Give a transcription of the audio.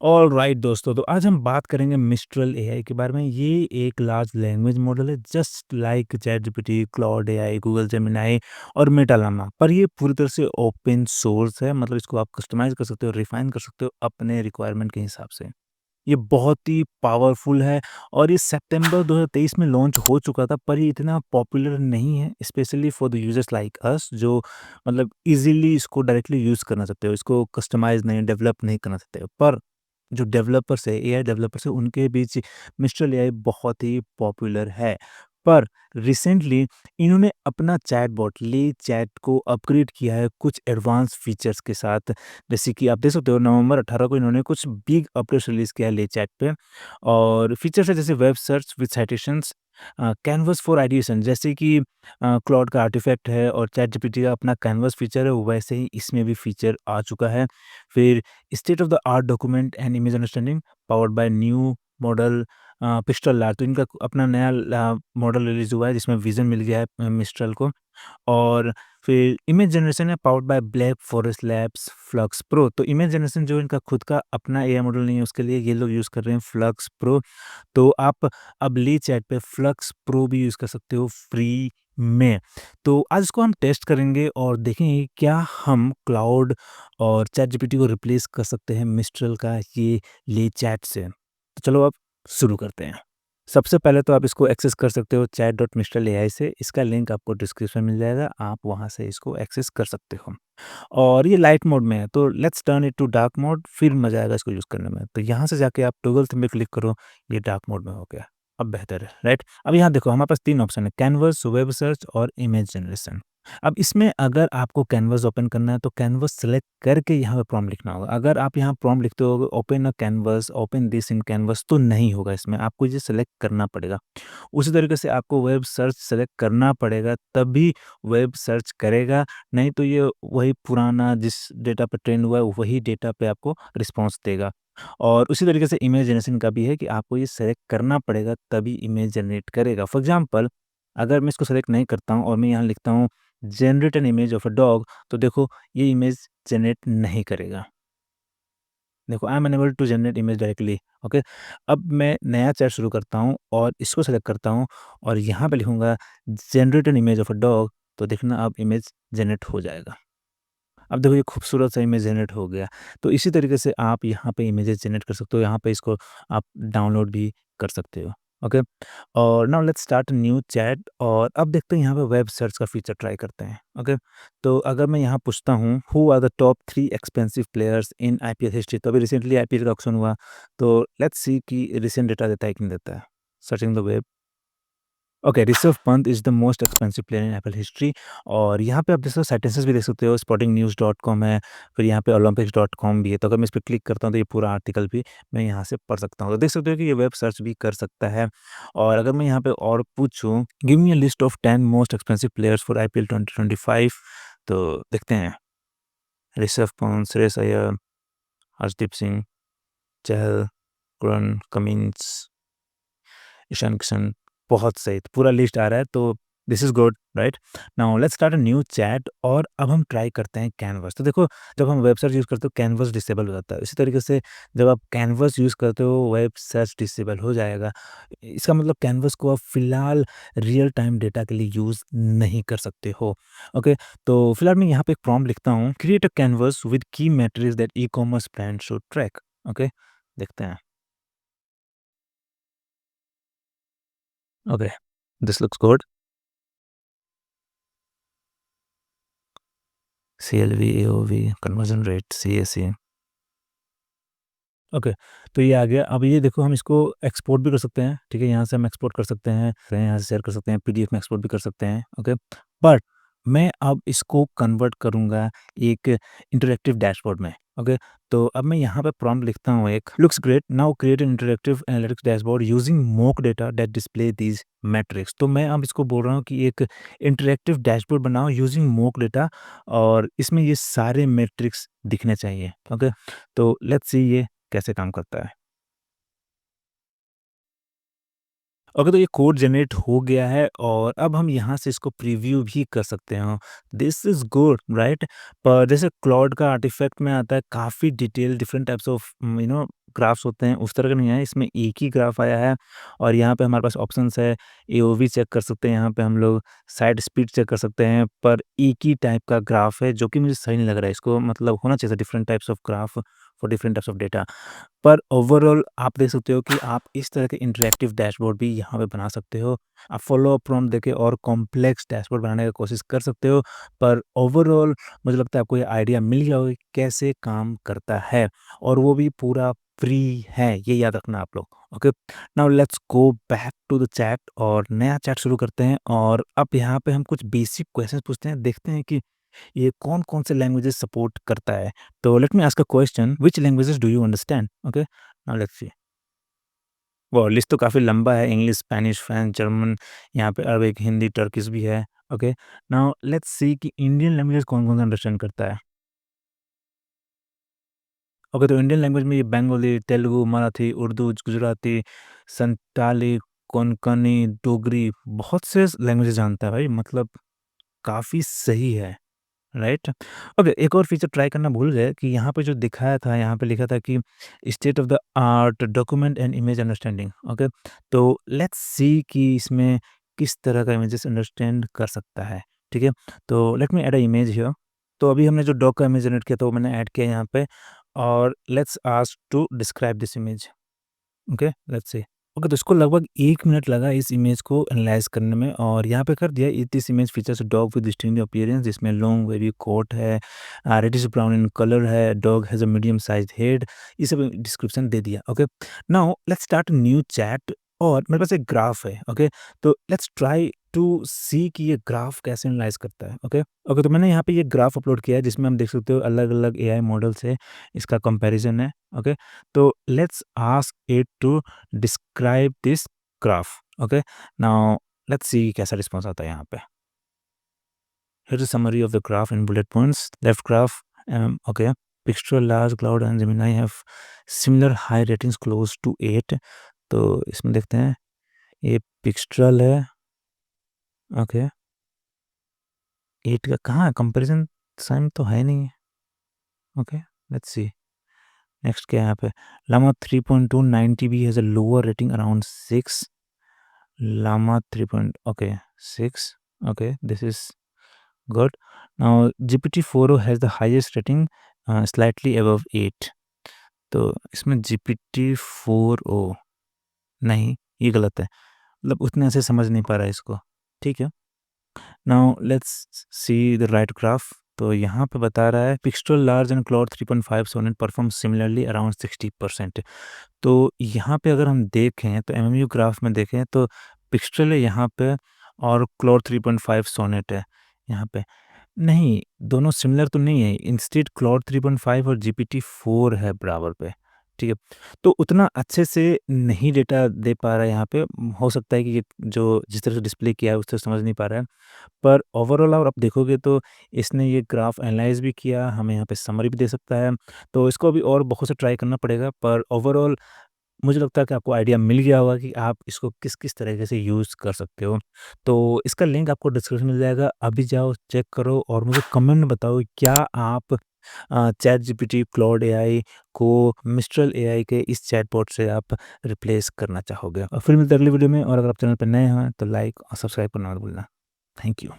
Alright दोस्तों, तो आज हम बात करेंगे मिस्ट्रल एआई के बारे में। ये एक लार्ज लैंग्वेज मॉडल है just like ChatGPT, Claude AI, Google Gemini और मेटा llama। पर ये पूरी तरह से ओपन सोर्स है, मतलब इसको आप कस्टमाइज़ कर सकते हो, रिफाइन कर सकते हो अपने रिक्वायरमेंट के हिसाब से। ये बहुत ही पावरफुल है और ये सितंबर 2023 में लॉन्च हो चुका था, पर ये इतना पॉपुलर नहीं है, specially for the users like us जो मतलब इजीली इसको डायरेक्टली यूज़ करना चाहते हो, इसको कस्टमाइज़ नहीं, डेवलप नहीं करना चाहते हो। पर जो डेवलपर्स है, एआई डेवलपर्स है, उनके बीच मिस्ट्रल एआई बहुत ही पॉपुलर है। पर रिसेंटली इन्होंने अपना चैटबॉट ली चैट को अपग्रेड किया है कुछ एडवांस फीचर्स के साथ। जैसे कि आप देख सकते हो नवंबर 18 को इन्होंने कुछ बिग अपडेट्स रिलीज़ किया है ले चैट पे। और फीचर्स है जैसे web search with citations, canvas for ideation, जैसे कि क्लॉड का आर्टिफैक्ट है और चैटजीपीटी का अपना कैनवास फीचर है, वैसे ही इसमें भी फीचर आ चुका है। फिर state of the art document and image understanding powered by new model pistol lab, तो इनका अपना नया मॉडल रिलीज़ हुआ है जिसमें विज़न मिल गया है मिस्ट्रल को। और फिर इमेज जनरेशन है powered by black forest labs flux pro. तो इमेज जनरेशन जो इनका खुद का अपना एआई मॉडल नहीं है, उसके लिए ये लोग यूज़ कर रहे हैं फ्लक्स प्रो। तो आप अब ली चैट पे फ्लक्स प्रो भी यूज़ कर सकते हो फ्री में। तो आज इसको हम टेस्ट करेंगे और देखेंगे क्या हम क्लाउड और चैट जीपीटी को रिप्लेस कर सकते हैं मिस्ट्रल का ये ली चैट से। तो चलो अब शुरू करते हैं। सबसे पहले तो आप इसको एक्सेस कर सकते हो chat.mistral.ai से। इसका लिंक आपको डिस्क्रिप्शन में मिल जाएगा, आप वहाँ से इसको एक्सेस कर सकते हो। और ये लाइट मोड में है, तो let's turn it to dark mode, फिर मज़ा आएगा इसको यूज़ करने में। तो यहाँ से जाके आप टॉगल थंब पे क्लिक करो, ये डार्क मोड में हो गया। अब बेहतर है, राइट? अब यहाँ देखो हमारे पास 3 ऑप्शन है, कैनवास, वेब सर्च और इमेज जनरेशन। अब इसमें अगर आपको कैनवास ओपन करना है तो कैनवास सेलेक्ट करके यहाँ पे प्रॉम्प्ट लिखना होगा। अगर आप यहाँ प्रॉम्प्ट लिखते हो open a canvas, open this in canvas, तो नहीं होगा इसमें, आपको ये सेलेक्ट करना पड़ेगा। उसी तरीके से आपको वेब सर्च सेलेक्ट करना पड़ेगा, तभी वेब सर्च करेगा, नहीं तो ये वही पुराना जिस डेटा पे ट्रेन हुआ है, वही डेटा पे आपको रिस्पॉन्स देगा। और उसी तरीके से इमेज जनरेशन का भी है कि आपको ये सेलेक्ट करना पड़ेगा, तभी इमेज जनरेट करेगा। फॉर एग्ज़ाम्पल अगर मैं इसको सेलेक्ट नहीं करता हूँ और मैं यहाँ लिखता हूँ generate an image of a dog, तो देखो ये इमेज जनरेट नहीं करेगा। देखो I am unable to generate image directly. Okay, अब मैं नया चैट शुरू करता हूँ और इसको सेलेक्ट करता हूँ और यहाँ पे लिखूँगा generate an image of a dog, तो देखना अब इमेज जनरेट हो जाएगा। अब देखो ये खूबसूरत सा इमेज जनरेट हो गया। तो इसी तरीके से आप यहाँ पे इमेजेस जनरेट कर सकते हो, यहाँ पे इसको आप डाउनलोड भी कर सकते हो। ओके, और now let's start new chat और अब देखते हैं यहाँ पे वेब सर्च का फीचर ट्राई करते हैं। ओके, तो अगर मैं यहाँ पूछता हूँ who are the top 3 expensive players in IPL history, तो अभी रिसेंटली आईपीएल का ऑक्शन हुआ, तो लेट्स सी कि रिसेंट डेटा देता है कि नहीं देता है। Searching the web. Okay, Rishabh Pant is the most expensive player in Apple history. और यहाँ पे आप जैसे सेंटेंसेस भी देख सकते हो, स्पोर्टिंग न्यूज़ डॉट कॉम है, फिर यहाँ पे ओलंपिक्स डॉट कॉम भी है। तो अगर मैं इस पे क्लिक करता हूँ तो ये पूरा आर्टिकल भी मैं यहाँ से पढ़ सकता हूँ। तो देख सकते हो कि ये वेब सर्च भी कर सकता है। और अगर मैं यहाँ पे और पूछूँ give me a list of 10 most expensive players for IPL 2025, तो देखते हैं ऋषभ पंत, श्रेयस अय्यर, हर्षदीप सिंह, चहल, कुरन, कमिंस, ईशान किशन, बहुत सही। तो पूरा लिस्ट आ रहा है, तो this is good, right? Now let's start a new chat और अब हम ट्राई करते हैं कैनवास। तो देखो जब हम वेब सर्च यूज़ करते हो कैनवास डिसेबल हो जाता है। इसी तरीके से जब आप कैनवास यूज़ करते हो वेब सर्च डिसेबल हो जाएगा। इसका मतलब कैनवास को आप फ़िलहाल रियल टाइम डेटा के लिए यूज़ नहीं कर सकते हो। ओके, तो फिलहाल मैं यहाँ पे एक प्रॉम्प्ट लिखता हूँ, create a canvas with key metrics that e-commerce brand should track. Okay, देखते हैं। Okay, this looks good. CLV, AOV, conversion rate, CAC. Okay, तो ये आ गया। अब ये देखो हम इसको एक्सपोर्ट भी कर सकते हैं, ठीक है? यहाँ से हम एक्सपोर्ट कर सकते हैं, फिर यहाँ से शेयर कर सकते हैं, पीडीएफ में एक्सपोर्ट भी कर सकते हैं, ओके? बट मैं अब इसको कन्वर्ट करूँगा एक इंटरैक्टिव डैशबोर्ड में, ओके? तो अब मैं यहाँ पे प्रॉम्प्ट लिखता हूँ एक, looks great, now create an interactive analytics dashboard using mock data that display these metrics. तो मैं अब इसको बोल रहा हूँ कि एक इंटरैक्टिव डैशबोर्ड बनाओ यूजिंग मोक डेटा और इसमें ये सारे मैट्रिक्स दिखने चाहिए, ओके? तो लेट्स सी ये कैसे काम करता है। ओके, तो ये कोड जनरेट हो गया है और अब हम यहाँ से इसको प्रीव्यू भी कर सकते हैं। This is good, right? पर जैसे क्लाउड का आर्टिफैक्ट में आता है काफ़ी detail different types of graphs होते हैं उस तरह का नहीं आया, इसमें एक ही ग्राफ आया है और यहाँ पे हमारे पास ऑप्शंस है, एओवी चेक कर सकते हैं, यहाँ पे हम लोग साइड स्पीड चेक कर सकते हैं, पर एक ही टाइप का ग्राफ है जो कि मुझे सही नहीं लग रहा है। इसको मतलब होना चाहिए था different types of graph for different types of data. पर ओवरऑल आप देख सकते हो कि आप इस तरह के इंटरैक्टिव डैशबोर्ड भी यहाँ पे बना सकते हो। आप फॉलो अप प्रॉम्प्ट देके और कॉम्प्लेक्स डैशबोर्ड बनाने की कोशिश कर सकते हो, पर ओवरऑल मुझे लगता है आपको ये आइडिया मिल गया होगा कि कैसे काम करता है और वो भी पूरा फ्री है, ये याद रखना आप लोग। Okay, now let's go back to the chat और नया चैट शुरू करते हैं और अब यहाँ पे हम कुछ बेसिक क्वेश्चंस पूछते हैं, देखते हैं कि ये कौन-कौन से लैंग्वेजेस सपोर्ट करता है। तो let me ask a question, which languages do you understand? Okay, now let's सी। वाह! लिस्ट तो काफ़ी लंबा है, इंग्लिश, स्पेनिश, फ्रेंच, जर्मन, यहाँ पे अरबिक, हिंदी, टर्किश भी है। ओके, नाउ लेट्स सी कि इंडियन लैंग्वेजेस कौन-कौन सा अंडरस्टैंड करता है। ओके, तो इंडियन लैंग्वेज में ये बंगाली, तेलुगु, मराठी, उर्दू, गुजराती, संताली, कोंकणी, डोगरी बहुत से लैंग्वेजेस जानता है भाई, मतलब काफ़ी सही है। राइट। ओके, एक और फीचर ट्राई करना भूल गए कि यहाँ पे जो दिखाया था, यहाँ पे लिखा था कि state of the art document and image understanding. Okay, तो लेट्स सी कि इसमें किस तरह का इमेजेस अंडरस्टैंड कर सकता है। ठीक है, तो let me add a image here. तो अभी हमने जो डॉग का इमेज जनरेट किया तो वो मैंने ऐड किया यहाँ पे और let's ask to describe this image. Okay, let's see. Okay, तो इसको लगभग 1 मिनट लगा इस इमेज को एनालाइज़ करने में और यहाँ पे कर दिया this image features a dog with distinct appearance, जिसमें लॉन्ग वेवी कोट है, रेडिश ब्राउन इन कलर है, dog has a medium sized head, ये सब डिस्क्रिप्शन दे दिया। Okay, now let's start new chat और मेरे पास एक ग्राफ है। ओके, तो लेट्स ट्राई टू सी कि ये ग्राफ कैसे एनालाइज़ करता है। ओके, ओके, तो मैंने यहाँ पे ये ग्राफ अपलोड किया है जिसमें हम देख सकते हो अलग-अलग एआई मॉडल से इसका कंपैरिज़न है। ओके, तो let's ask it to describe this graph. Okay, now let's see कैसा रिस्पॉन्स आता है यहाँ पे। Here is summary of the graph in bullet points. Left graph, okay, picture large Claude and Gemini have similar high ratings close to 8। तो इसमें देखते हैं ये पिक्स्ट्रल है। ओके, 8 का कहाँ कंपैरिजन साइन तो है नहीं। ओके, लेट्स सी नेक्स्ट क्या है यहाँ पे। लामा 3.2 90 भी has a lower rating around 6। Llama 3 point okay 6. Okay, this is good. Now GPT-4o has the highest rating, slightly above 8. तो इसमें GPT-4o नहीं, ये गलत है, मतलब उतने से समझ नहीं पा रहा है इसको। ठीक है, now let's see the right graph. तो यहाँ पे बता रहा है Pixtral large and Claude 3.5 Sonnet perform similarly around 60%। तो यहाँ पे अगर हम देखें तो एमएमयू ग्राफ में देखें तो पिक्स्टल है यहाँ पे और क्लॉड 3.5 सोनेट है यहाँ पे। नहीं, दोनों सिमिलर तो नहीं है, इंस्टेड क्लॉड 3.5 और जीपीटी-4 है बराबर पे। ठीक है, तो उतना अच्छे से नहीं डेटा दे पा रहा है यहाँ पे। हो सकता है कि ये जो जिस तरह से डिस्प्ले किया है उस तरह समझ नहीं पा रहा है। पर ओवरऑल अगर आप देखोगे तो इसने ये ग्राफ एनालाइज़ भी किया, हमें यहाँ पे समरी भी दे सकता है। तो इसको अभी और बहुत से ट्राई करना पड़ेगा, पर ओवरऑल मुझे लगता है कि आपको आइडिया मिल गया होगा कि आप इसको किस-किस तरीके से यूज़ कर सकते हो। तो इसका लिंक आपको डिस्क्रिप्शन में मिल जाएगा, अभी जाओ चेक करो और मुझे कमेंट में बताओ क्या आप चैटजीपीटी, क्लॉड एआई को मिस्ट्रल एआई के इस चैटबॉट से आप रिप्लेस करना चाहोगे। और फिर मिलते हैं अगली वीडियो में और अगर आप चैनल पे नए हैं तो लाइक और सब्सक्राइब करना मत भूलना। Thank you.